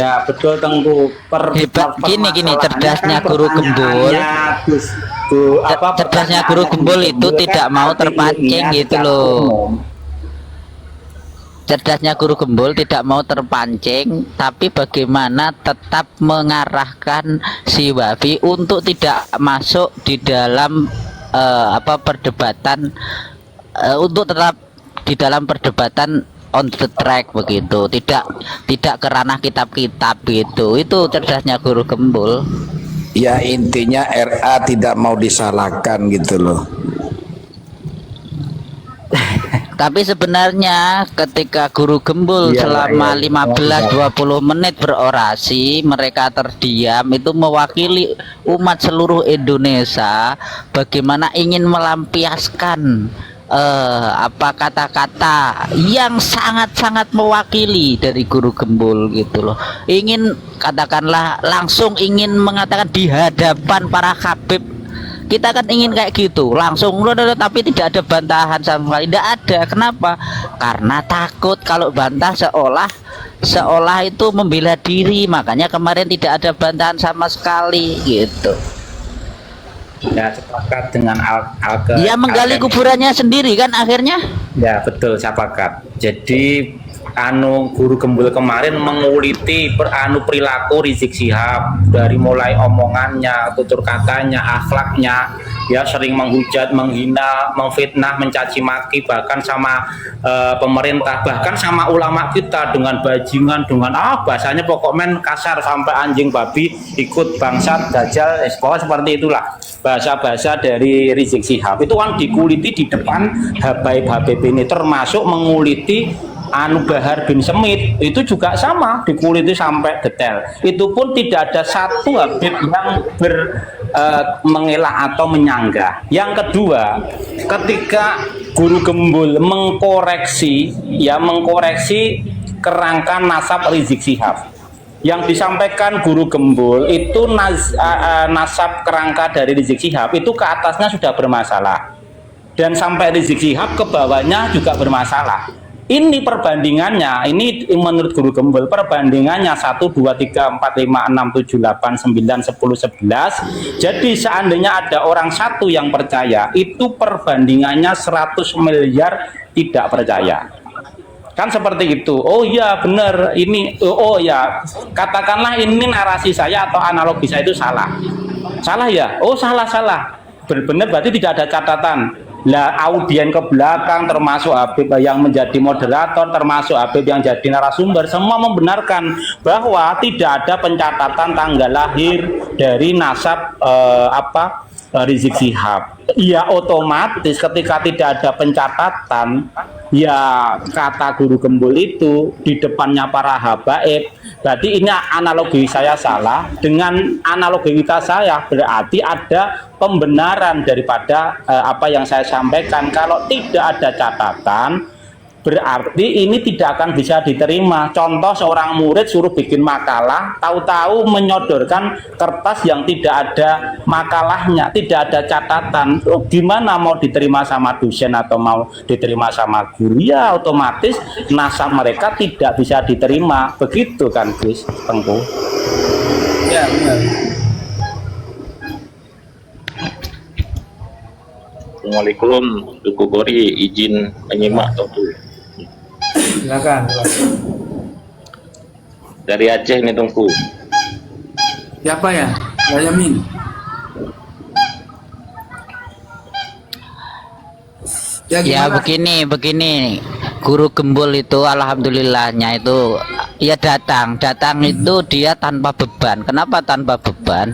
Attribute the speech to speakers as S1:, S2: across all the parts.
S1: Ya betul Tengku.
S2: Hebat gini cerdasnya Guru Gembul. Cerdasnya Guru Gembul itu tidak mau terpancing gitu loh. Cerdasnya Guru Gembul tidak mau terpancing, tapi bagaimana tetap mengarahkan si Wafi untuk tidak masuk di dalam perdebatan, untuk tetap di dalam perdebatan on the track begitu, tidak ke ranah kitab-kitab gitu. Itu cerdasnya Guru Gembul.
S3: Ya intinya RA tidak mau disalahkan gitu loh.
S2: Tapi sebenarnya ketika Guru Gembul selama 15-20 menit berorasi, mereka terdiam, itu mewakili umat seluruh Indonesia bagaimana ingin melampiaskan kata-kata yang sangat-sangat mewakili dari Guru Gembul gitu loh. Ingin katakanlah langsung ingin mengatakan di hadapan para habib, kita kan ingin kayak gitu langsung, tapi tidak ada bantahan sama sekali, tidak ada. Kenapa? Karena takut kalau bantah seolah itu membela diri, makanya kemarin tidak ada bantahan sama sekali gitu.
S1: Ya sepakat dengan
S2: dia menggali kuburannya sendiri kan akhirnya.
S1: Ya betul, sepakat. Jadi Guru Gembul kemarin menguliti perilaku Rizik Syihab, dari mulai omongannya, tutur katanya, akhlaknya, ya sering menghujat, menghina, memfitnah, mencaci maki, bahkan sama pemerintah, bahkan sama ulama kita dengan bajingan, dengan bahasanya pokoknya kasar sampai anjing babi ikut bangsat dajjal, pokoknya seperti itulah bahasa-bahasa dari Rizik Syihab. Itu kan dikuliti di depan Habib ini, termasuk menguliti Bahar bin Semit, itu juga sama dikuliti sampai detail. Itu pun tidak ada satu Habib yang mengelak atau menyanggah. Yang kedua, ketika Guru Gembul mengkoreksi kerangka nasab Rizik Syihab, yang disampaikan Guru Gembul itu nasab kerangka dari Rizik Syihab itu ke atasnya sudah bermasalah, dan sampai Rizik Syihab ke bawahnya juga bermasalah. Ini perbandingannya, ini menurut Guru Gembul perbandingannya 1, 2, 3, 4, 5, 6, 7, 8, 9, 10, 11. Jadi seandainya ada orang satu yang percaya, itu perbandingannya 100 miliar tidak percaya. Kan seperti itu. Oh iya benar, ini oh ya, katakanlah ini narasi saya atau analogi saya itu salah ya, oh salah benar, berarti tidak ada catatan. Lah audien ke belakang, termasuk Habib yang menjadi moderator, termasuk Habib yang jadi narasumber, semua membenarkan bahwa tidak ada pencatatan tanggal lahir dari nasab Rizik Syihab. Ya otomatis ketika tidak ada pencatatan, ya kata Guru Gembul itu di depannya para habaib, berarti ini analogi saya salah. Dengan analogi kita saya berarti ada pembenaran daripada apa yang saya sampaikan. Kalau tidak ada catatan, berarti ini tidak akan bisa diterima. Contoh, seorang murid suruh bikin makalah, tahu-tahu menyodorkan kertas yang tidak ada makalahnya, tidak ada catatan. Gimana mau diterima sama dosen atau mau diterima sama guru? Ya otomatis nasab mereka tidak bisa diterima. Begitu kan Gus Tengku?
S4: Ya benar.
S5: Assalamualaikum, Duku Gori, izin menyimak tuh.
S4: Silakan.
S5: Dari Aceh nih Tungku.
S4: Siapa ya? Yamin.
S2: Ya begini Guru Gembul itu alhamdulillahnya itu ya datang itu dia tanpa beban. Kenapa tanpa beban?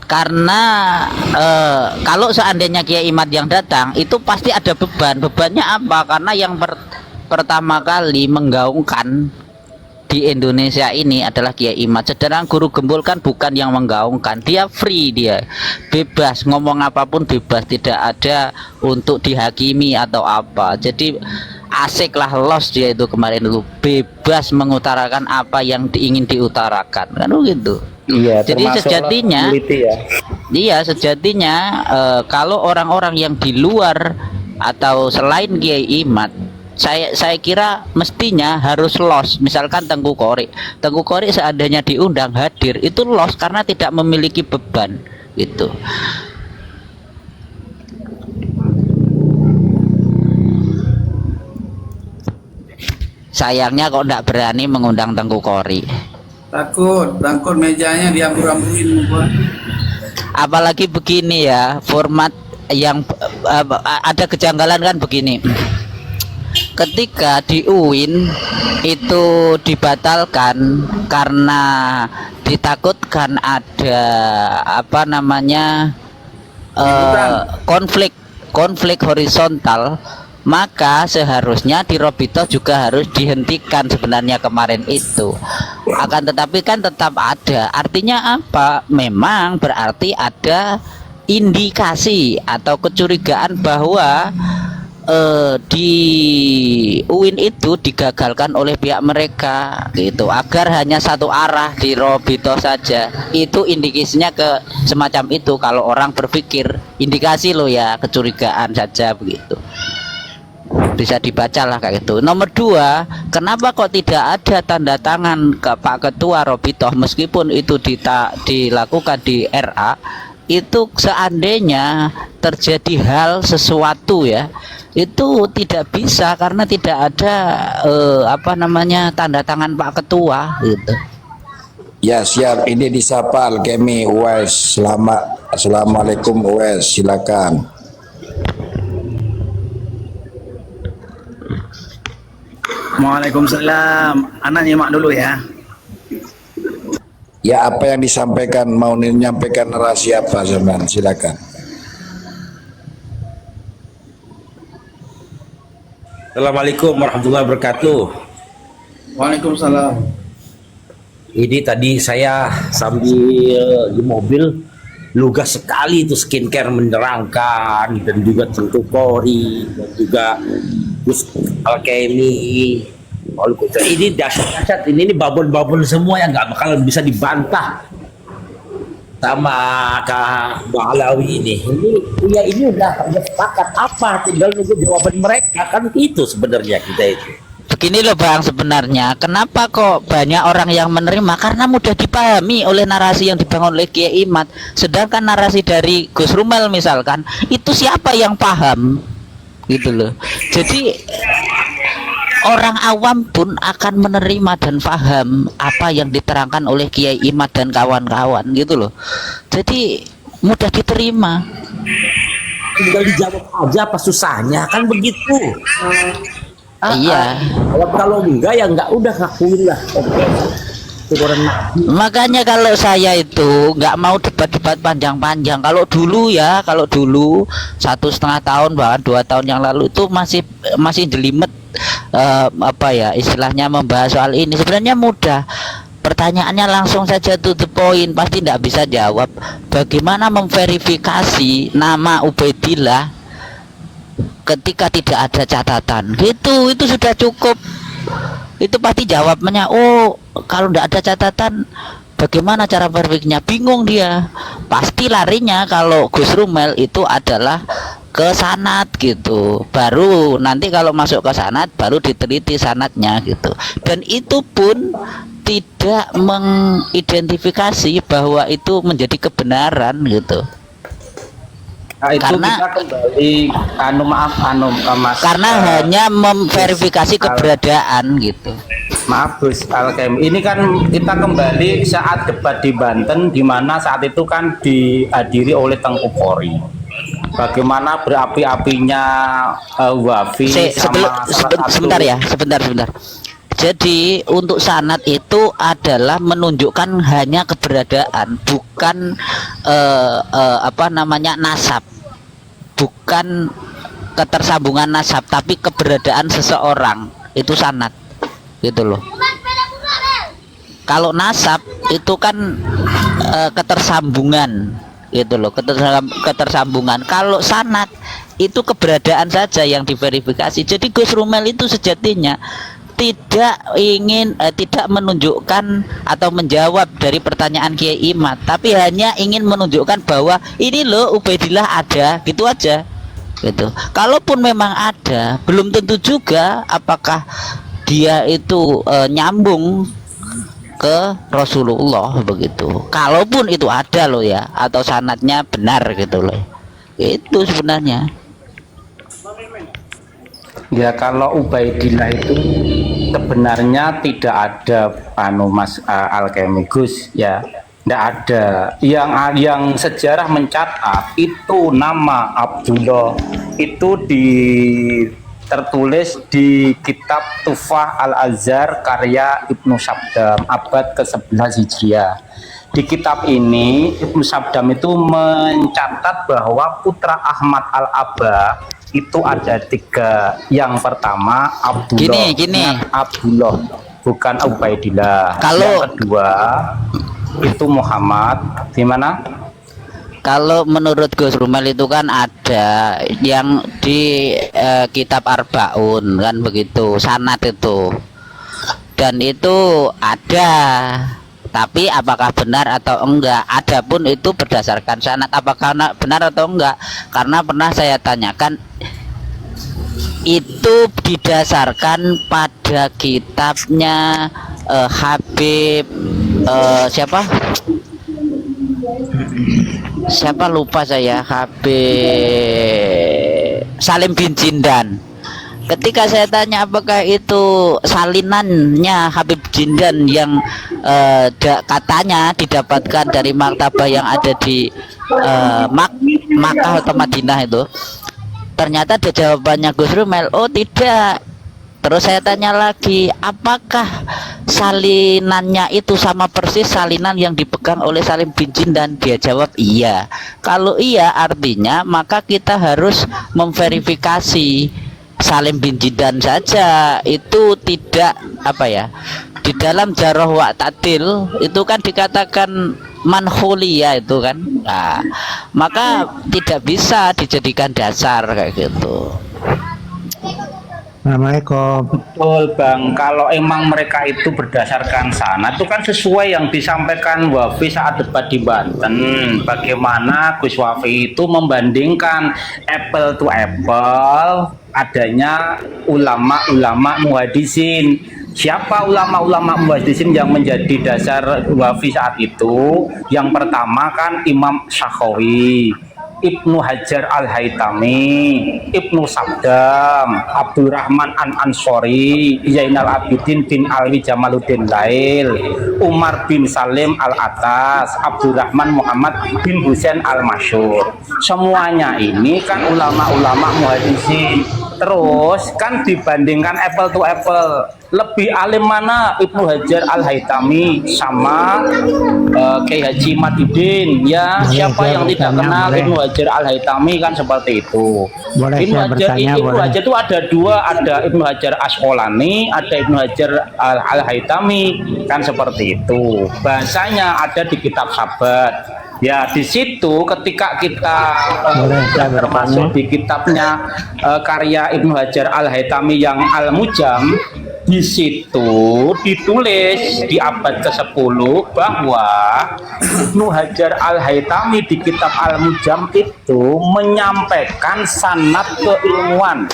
S2: Karena kalau seandainya Kiai Imad yang datang itu pasti ada bebannya apa? Karena yang pertama kali menggaungkan di Indonesia ini adalah Kiai Imad. Sedangkan Guru Gembul kan bukan yang menggaungkan, dia free, dia bebas ngomong apapun, bebas, tidak ada untuk dihakimi atau apa. Jadi asik lah, los dia itu kemarin itu bebas mengutarakan apa yang ingin diutarakan kan gitu.
S1: Iya,
S2: jadi sejatinya
S1: ya.
S2: Iya sejatinya kalau orang-orang yang di luar atau selain Kiai Imad saya kira mestinya harus los. Misalkan Tengku Kori seandainya diundang hadir itu los karena tidak memiliki beban gitu. Sayangnya kok tidak berani mengundang Tengku Kori.
S4: Takut mejanya diambur-amburin gua.
S2: Apalagi begini ya, format yang ada kejanggalan kan begini. Ketika di UIN itu dibatalkan karena ditakutkan ada apa namanya konflik horizontal, maka seharusnya di Robito juga harus dihentikan sebenarnya kemarin itu. Akan tetapi kan tetap ada. Artinya apa? Memang berarti ada indikasi atau kecurigaan bahwa di UIN itu digagalkan oleh pihak mereka gitu, agar hanya satu arah di Robito saja. Itu indikasinya ke semacam itu. Kalau orang berpikir indikasi loh ya, kecurigaan saja begitu, bisa dibaca lah kayak gitu. Nomor dua, kenapa kok tidak ada tanda tangan ke Pak Ketua Robito meskipun itu dilakukan di RA? Itu seandainya terjadi hal sesuatu ya, itu tidak bisa karena tidak ada apa namanya tanda tangan Pak Ketua gitu.
S3: Ya siap, ini disapa Alkemi Uwais. Assalamualaikum Uwais, silakan.
S4: Waalaikumsalam. Anak nyimak dulu ya.
S3: Ya, apa yang disampaikan, mau menyampaikan narasi apa zaman, silakan.
S6: Assalamualaikum warahmatullahi wabarakatuh.
S4: Waalaikumsalam.
S6: Ini tadi saya sambil di mobil lugas sekali itu skincare menerangkan, dan juga Tengku Kori, dan juga Gus Alkemi. Ini dahsyat, ini babon-babon semua yang nggak bakalan bisa dibantah sama Kak Bang Alawi ini. Ini udah sepakat, apa tinggal nunggu jawaban mereka, kan itu sebenarnya kita itu.
S2: Begini loh Bang, sebenarnya kenapa kok banyak orang yang menerima, karena mudah dipahami oleh narasi yang dibangun oleh Kiai Imad. Sedangkan narasi dari Gus Rumel misalkan, itu siapa yang paham gitu loh. Jadi orang awam pun akan menerima dan paham apa yang diterangkan oleh Kiai Imad dan kawan-kawan gitu loh. Jadi mudah diterima.
S6: Tinggal dijawab aja apa susahnya, kan begitu.
S2: Iya.
S6: Kalau enggak ya enggak, udah ngakuin lah. Oke.
S2: Makanya kalau saya itu nggak mau debat-debat panjang-panjang. Kalau dulu 1,5 tahun bahkan 2 tahun yang lalu itu masih jelimet apa ya istilahnya membahas soal ini. Sebenarnya mudah. Pertanyaannya langsung saja to the point, pasti tidak bisa jawab. Bagaimana memverifikasi nama Ubaidillah ketika tidak ada catatan? Gitu, itu sudah cukup. Itu pasti jawabnya, oh kalau tidak ada catatan bagaimana cara verifikasinya? Bingung dia. Pasti larinya kalau Gus Rumel itu adalah ke sanad gitu. Baru nanti kalau masuk ke sanad baru diteliti sanadnya gitu. Dan itu pun tidak mengidentifikasi bahwa itu menjadi kebenaran gitu.
S1: Nah, itu
S2: karena
S1: kita kembali Mas,
S2: karena hanya memverifikasi keberadaan gitu.
S1: Maaf Gus Alkem, ini kan kita kembali saat debat di Banten, di mana saat itu kan dihadiri oleh Tengku Kori. Bagaimana berapi-apinya Wafi
S2: sebentar ya, sebentar. Jadi untuk sanad itu adalah menunjukkan hanya keberadaan, bukan apa namanya nasab, bukan ketersambungan nasab, tapi keberadaan seseorang, itu sanad, gitu loh. Kalau nasab itu kan ketersambungan, gitu loh, ketersambungan. Kalau sanad itu keberadaan saja yang diverifikasi. Jadi Gus Rumel itu sejatinya tidak menunjukkan atau menjawab dari pertanyaan Kiai Imad, tapi hanya ingin menunjukkan bahwa ini loh Ubaidillah ada, gitu aja. gitu. Kalaupun memang ada, belum tentu juga apakah dia itu nyambung ke Rasulullah begitu. Kalaupun itu ada loh ya, atau sanadnya benar gitu loh. Itu sebenarnya.
S1: Ya kalau Ubaidillah itu sebenarnya tidak ada Mas Alkemigus ya, tidak ada. Yang sejarah mencatat itu nama Abdullah itu tertulis di kitab Tufah Al-Azhar karya Ibnu Sabdam abad ke-11 Hijriah. Di kitab ini Ibnu Sabdam itu mencatat bahwa putra Ahmad Al-Aba itu ada 3. Yang pertama Abdullah.
S2: Gini.
S1: Abdullah, bukan Ubaidillah.
S2: Kalau
S1: yang kedua itu Muhammad. Gimana?
S2: Kalau menurut Gus Rumel itu kan ada yang di kitab Arbaun kan begitu, sanad itu. Dan itu ada. Tapi apakah benar atau enggak? Adapun itu berdasarkan sanad, apakah benar atau enggak? Karena pernah saya tanyakan, itu didasarkan pada kitabnya Habib siapa lupa saya, Habib Salim bin Jindan. Ketika saya tanya apakah itu salinannya Habib Jindan yang katanya didapatkan dari maktabah yang ada di Makkah atau Madinah itu, ternyata ada jawabannya Gus Rumel, oh tidak. Terus saya tanya lagi, apakah salinannya itu sama persis salinan yang dipegang oleh Salim bin Jindan? Dia jawab iya. Kalau iya artinya maka kita harus memverifikasi Salim bin Jindan saja itu tidak di dalam Jarh wa Ta'dil itu kan dikatakan manhulia itu kan. Nah, maka tidak bisa dijadikan dasar kayak gitu.
S7: Assalamualaikum.
S1: Betul Bang, kalau emang mereka itu berdasarkan sanad itu kan sesuai yang disampaikan Wafi saat debat di Banten. Bagaimana Gus Wafi itu membandingkan apple to apple adanya ulama-ulama muhadisin. Siapa ulama-ulama muhadisin yang menjadi dasar Wafi saat itu? Yang pertama kan Imam Syakhawi, Ibnu Hajar Al-Haytami, Ibnu Sabdam, Abdurrahman An-Ansori, Zainal Abidin bin Alwi Jamaluddin Lail, Umar bin Salim Al-Atas, Abdurrahman Muhammad bin Husain Al-Masyur. Semuanya ini kan ulama-ulama muhadisin. Terus kan dibandingkan apple to apple, lebih alim mana Ibnu Hajar Al-Haytami sama Kiai Haji Madidin ya? Siapa yang tidak kenal Ibnu Hajar Al-Haytami kan seperti itu. Ibnu Hajar itu ada 2, ada Ibnu Hajar Asqalani, ada Ibnu Hajar Al-Haytami kan seperti itu. Bahasanya ada di kitab Sabat. Ya di situ ketika kita termasuk di kitabnya karya Ibnu Hajar Al-Haytami yang Al-Mujam, di situ ditulis di abad ke-10 bahwa Ibnu Hajar Al-Haytami di kitab Al-Mujam itu menyampaikan sanad keilmuan,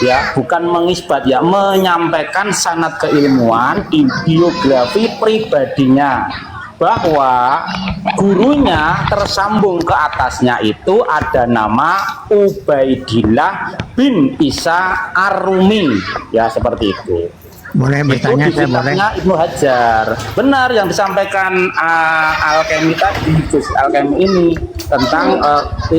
S1: ya bukan mengisbat ya, menyampaikan sanad keilmuan di biografi pribadinya, bahwa gurunya tersambung ke atasnya itu ada nama Ubaidillah bin Isa Ar-Rumi, ya seperti itu.
S7: Boleh bertanya,
S1: itu di kitabnya Ibnu Hajar. Benar yang disampaikan Al-Kemi tadi, Gus Al-Kemi ini tentang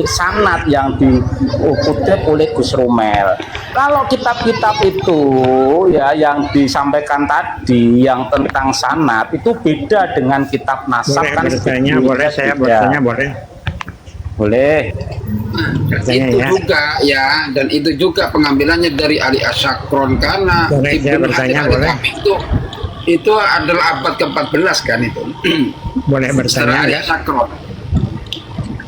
S1: sanad yang dikutip oleh Gus Rumel. Kalau kitab-kitab itu ya yang disampaikan tadi yang tentang sanad itu beda dengan kitab nasab.
S7: Boleh
S1: kan
S7: bertanya, boleh saya
S1: beda.
S7: bertanya, boleh.
S1: Boleh.
S7: Bertanya,
S8: itu
S7: ya.
S8: juga ya, dan itu juga pengambilannya dari Ali Asyakron karena
S7: Boleh saya bertanya, boleh.
S8: Itu adalah abad ke-14 kan itu.
S7: Boleh bertanya.
S8: Ali Asyakron.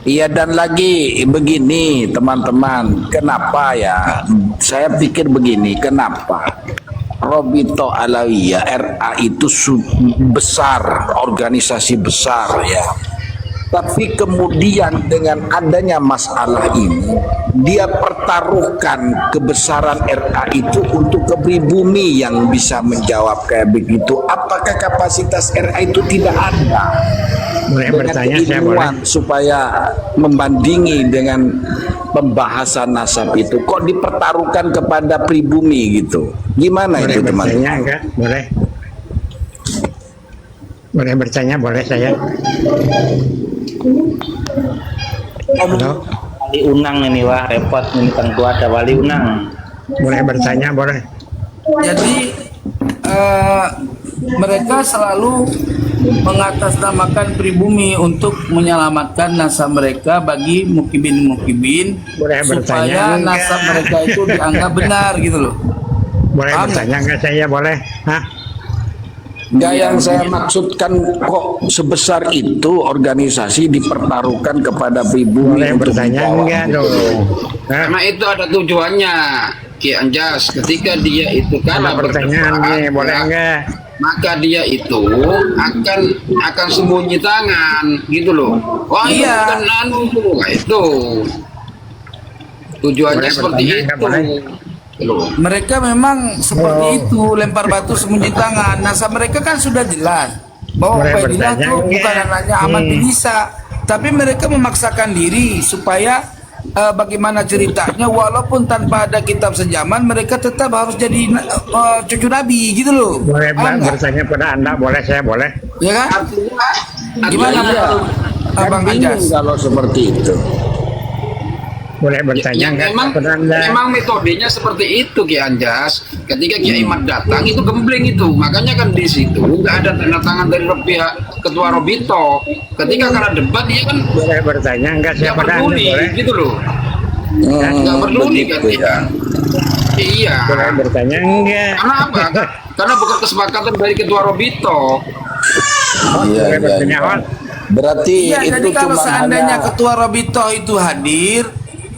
S3: Iya, dan lagi begini teman-teman, kenapa ya? Saya pikir begini, kenapa Robito Alawiyah RA itu besar, organisasi besar ya. Tapi kemudian dengan adanya masalah ini dia pertaruhkan kebesaran RA itu untuk ke pribumi yang bisa menjawab kayak begitu. Apakah kapasitas RA itu tidak ada?
S7: Boleh
S3: Dengan
S7: bertanya, saya
S3: keilmuan supaya membandingi dengan pembahasan nasab itu kok dipertaruhkan kepada pribumi gitu. Gimana
S7: Boleh
S3: itu
S7: bertanya
S3: teman-teman?
S7: enggak? Boleh. Boleh bertanya, boleh saya. Halo,
S1: Wali Unang ini wah repot ini tentu ada Wali Unang.
S7: boleh bertanya, boleh.
S4: Jadi mereka selalu mengatasnamakan pribumi untuk menyelamatkan nasab mereka bagi mukibin
S7: Boleh bertanya
S4: supaya
S7: enggak?
S4: nasab mereka itu dianggap benar gitu loh.
S7: Boleh
S4: Paham
S7: bertanya enggak saya? Boleh. Hah?
S3: Enggak, yang saya maksudkan kok sebesar itu organisasi dipertaruhkan kepada pribumi
S7: Boleh
S3: untuk
S7: bertanya
S3: menjawab
S7: enggak
S3: gitu.
S7: dong? Hah?
S8: Karena itu ada tujuannya, Ki Anjas. Ketika dia itu
S7: Ada
S8: kalah
S7: pertanyaan nih,
S8: berdebat,
S7: boleh
S8: ya,
S7: enggak?
S8: maka dia itu akan sembunyi tangan gitu loh. Wah
S4: Iya.
S8: itu bukan anu, nah, itu tujuannya
S7: Boleh
S8: seperti
S7: bertanya,
S8: itu
S7: enggak boleh?
S8: loh.
S4: Mereka memang seperti itu, lempar batu sembunyi tangan. Nasab mereka kan sudah jelas bahwa
S7: Boleh
S4: Ubaidillah
S7: bertanya
S4: itu bukan
S7: enggak?
S4: anaknya Ahmad bin Isa, tapi mereka memaksakan diri supaya bagaimana ceritanya walaupun tanpa ada kitab sejaman mereka tetap harus jadi cucu Nabi gitu loh.
S7: Boleh
S4: Paham nggak?
S7: bertanya pada Anda, boleh saya boleh.
S4: Ya kan?
S8: Artinya,
S4: Gimana
S3: Iya,
S4: menurut
S3: kan
S4: Abang
S3: bingung
S4: Anjas?
S3: kalau seperti itu.
S7: Boleh bertanya
S8: yang
S7: enggak
S8: memang
S7: kepada Anda?
S8: metodenya seperti itu Ki Anjas. Ketika Kiai Imad datang itu gembleng itu, makanya kan di situ nggak ada tanda tangan dari pihak ketua Robito. Ketika karena debat dia kan
S7: Boleh bertanya enggak saya
S8: nggak
S7: pada Anda?
S8: peduli
S7: Boleh.
S8: gitu loh, nggak peduli kan
S3: begitu ya.
S8: Iya.
S7: Boleh bertanya enggak?
S8: Karena apa? Karena bukan kesepakatan dari ketua Robito.
S3: Iya,
S7: Boleh
S3: iya,
S7: bertanya,
S3: iya.
S7: Hon?
S3: Berarti
S4: Iya,
S3: itu
S4: jadi kalau
S3: cuma
S4: seandainya
S3: hanya
S4: ketua Robito itu hadir,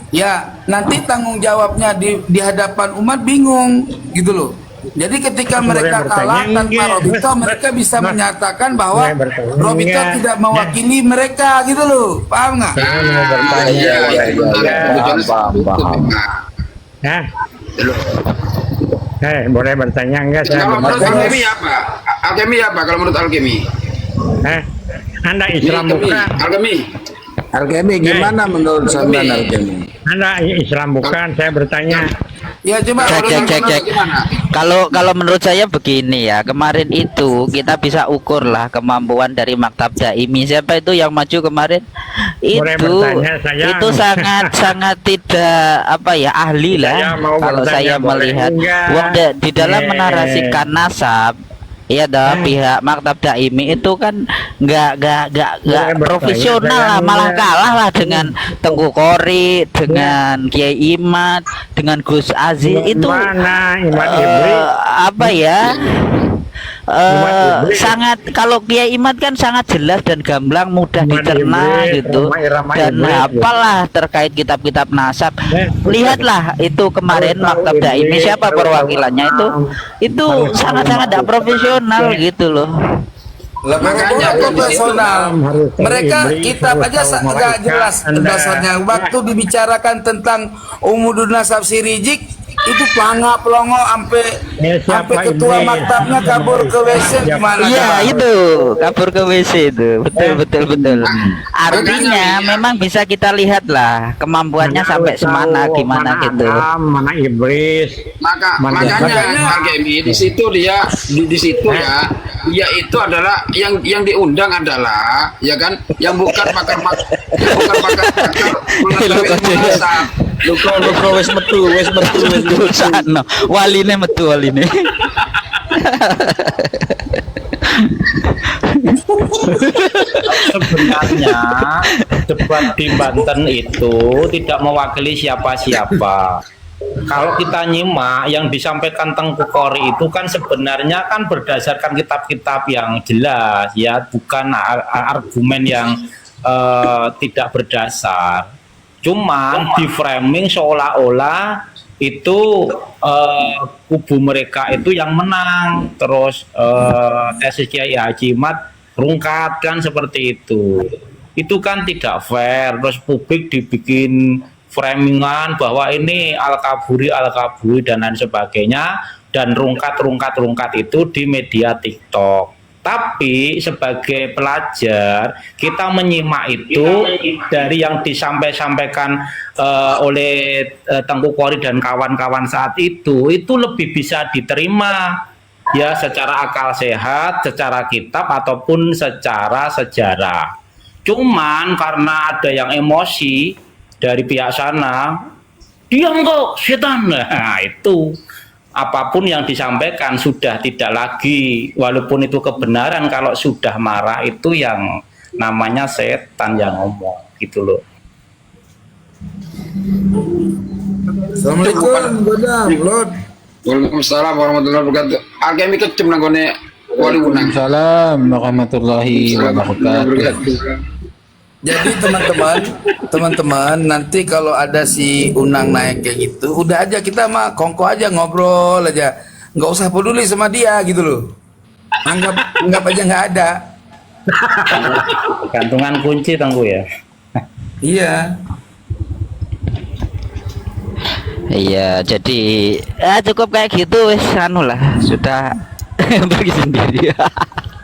S4: ya nanti tanggung jawabnya di hadapan umat bingung gitu loh. Jadi ketika
S7: Boleh
S4: mereka
S7: bertanya
S4: kalah tanpa
S7: enggak?
S4: Robito,
S7: Mas,
S4: mereka bisa
S7: Mas,
S4: menyatakan bahwa
S7: boleh bertanya
S4: Robito
S7: enggak?
S4: tidak mewakili mereka gitu loh. Paham nggak?
S7: Saya mau bertanya.
S3: iya, iya, iya,
S7: Iya.
S3: paham, paham, paham.
S7: Hah? Boleh bertanya enggak saya?
S8: Kalau menurut
S7: bertanya.
S8: Alkemi apa? Alkemi apa? Kalau menurut Alkemi?
S7: Hah? Anda Islam
S8: Alkemi.
S7: bukan?
S8: Alkemi.
S3: Alkemi gimana menurut sampean Alkemi?
S7: Anda Islam bukan? Saya bertanya.
S4: Ya coba
S2: Cek. Kalau menurut saya begini ya, kemarin itu kita bisa ukur lah kemampuan dari Maktab Daimi. Siapa itu yang maju kemarin?
S7: Boleh
S2: Itu
S7: bertanya, saya.
S2: itu sangat tidak apa ya ahli
S7: Saya
S2: lah.
S7: mau
S2: Kalau
S7: bertanya,
S2: saya
S7: boleh
S2: melihat,
S7: enggak?
S2: wong di dalam menarasikan nasab. Iya dah, pihak Maktab Daimi itu kan nggak
S7: Boleh bertanya,
S2: profesional
S7: saya
S2: lah, malah
S7: enggak.
S2: kalah lah dengan Tengku Kori, dengan Kiai Imad, dengan Gus Aziz itu
S7: Mana Imam Iblis?
S2: apa ya
S7: Imad Iblis.
S2: sangat, kalau Kiai Imad kan sangat jelas dan gamblang, mudah
S7: Imad
S2: dicerna
S7: Iblis,
S2: gitu,
S7: Rama
S2: dan
S7: Iblis,
S2: apalah terkait kitab-kitab nasab.
S7: Eh,
S2: Lihatlah itu kemarin
S7: Harus tahu
S2: Maktab Daimi,
S7: Iblis,
S2: siapa
S7: harus
S2: perwakilannya
S7: tahu
S2: itu
S7: Harus tahu
S2: sangat-sangat tidak
S7: Maktab.
S2: profesional gitu loh.
S8: Makanya
S4: profesional.
S7: harus tahu
S4: Mereka
S7: Iblis,
S4: kitab
S7: harus
S4: aja
S7: tahu
S4: nggak
S7: malaikat.
S4: jelas
S7: Anda-
S4: dasarnya. Waktu dibicarakan tentang Umudun Nasab Sirijik itu pelongo
S7: Ya, siapa
S4: sampai ketua
S7: Iblis?
S4: maktabnya kabur ke WC
S7: Siapa?
S4: gimana?
S2: Iya
S4: coba?
S2: itu kabur ke WC itu, betul. Artinya memang bisa kita lihat lah kemampuannya
S7: Mana
S2: sampai
S7: harus
S2: semana
S7: tahu,
S2: gimana
S7: mana
S2: gitu.
S7: Adam, mana iblis.
S8: Makanya Alkemi di situ dia di situ ya, dia itu adalah yang diundang adalah ya kan, yang bukan pakar mengetahui nasab.
S6: Luko wes metu.
S2: Metu sana, waline metu waline.
S1: Sebenarnya debat di Banten itu tidak mewakili siapa-siapa. Kalau kita nyimak yang disampaikan Tengku Kori itu kan sebenarnya kan berdasarkan kitab-kitab yang jelas ya, bukan argumen yang tidak berdasar. Cuman di framing seolah-olah itu kubu mereka itu yang menang, terus tesis Kiai Haji Imad rungkat kan seperti itu. Itu kan tidak fair. Terus publik dibikin framingan bahwa ini al-kaburi dan lain sebagainya, dan rungkat itu di media TikTok. Tapi sebagai pelajar kita menyimak itu dari yang disampaikan oleh Tengku Kori dan kawan-kawan saat itu lebih bisa diterima ya, secara akal sehat, secara kitab ataupun secara sejarah. Cuman karena ada yang emosi dari pihak sana, diam kok setan, nah itu apapun yang disampaikan sudah tidak lagi, walaupun itu kebenaran, kalau sudah marah itu yang namanya setan yang ngomong gitu loh.
S4: Assalamualaikum, Godam, Lord.
S8: Waalaikumsalam warahmatullahi wabarakatuh. Agami kecem nanggone wali unang.
S9: Waalaikumsalam warahmatullahi wabarakatuh.
S4: Jadi teman-teman nanti kalau ada si Unang naik kayak gitu, udah aja kita mah kongko aja, ngobrol aja, nggak usah peduli sama dia gitu loh. Anggap aja nggak ada.
S1: Gantungan kunci Tengku ya.
S4: Iya.
S2: Iya, jadi cukup kayak gitu wes, anu lah, sudah pergi sendiri.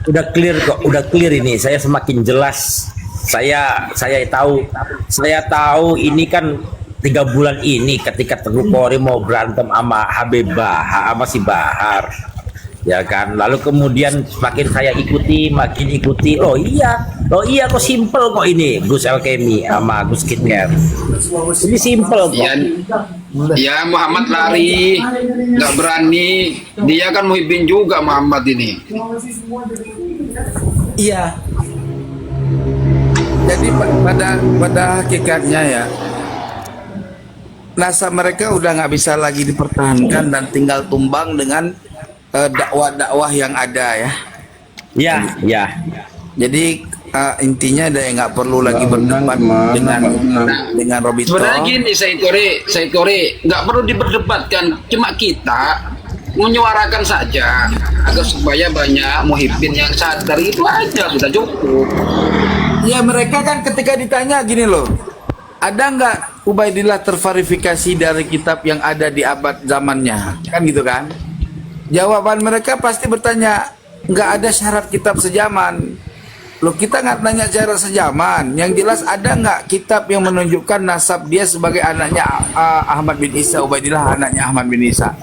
S6: Udah clear kok, udah clear ini. Saya semakin jelas. Saya tahu ini kan 3 bulan ini ketika Tengku Kori mau berantem sama Habibah, sama si Bahar, ya kan. Lalu kemudian makin saya ikuti, oh iya kok simple kok ini Gus Alkemi sama Gus Kitker. Ini simple kok.
S8: Ya Muhammad lari, nggak berani. Dia kan Muhyiddin juga Muhammad ini.
S4: Iya. Jadi pada hakikatnya ya, nasab mereka udah nggak bisa lagi dipertahankan dan tinggal tumbang dengan dakwah-dakwah yang ada ya.
S6: Ya.
S4: Jadi intinya ada yang nggak perlu lagi berdebat dengan Robito.
S8: Sebenarnya gini, Said Kori nggak perlu diperdebatkan, cuma kita menyuarakan saja agar supaya banyak Muhyiddin yang sadar, itu aja sudah cukup.
S4: Ya mereka kan ketika ditanya gini loh, ada nggak Ubaidillah terverifikasi dari kitab yang ada di abad zamannya, kan gitu kan? Jawaban mereka pasti bertanya, nggak ada syarat kitab sejaman. Loh, kita nggak nanya syarat sejaman, yang jelas ada nggak kitab yang menunjukkan nasab dia sebagai anaknya Ahmad bin Isa, Ubaidillah anaknya Ahmad bin Isa.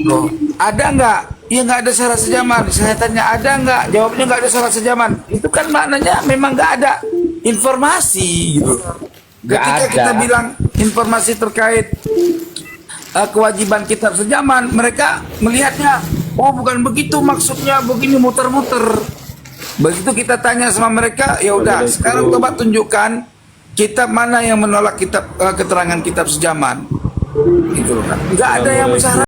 S4: Loh, ada nggak? Ya nggak ada syarat sejaman. Saya tanya ada nggak? Jawabnya nggak ada syarat sejaman. Itu kan maknanya memang nggak ada informasi gitu. Ketika kita bilang informasi terkait kewajiban kitab sejaman, mereka melihatnya, oh bukan begitu maksudnya, begini muter-muter. Begitu kita tanya sama mereka, ya udah sekarang coba tunjukkan kitab mana yang menolak kitab keterangan kitab sejaman. Gitu kan. Nggak ada yang bersyarat.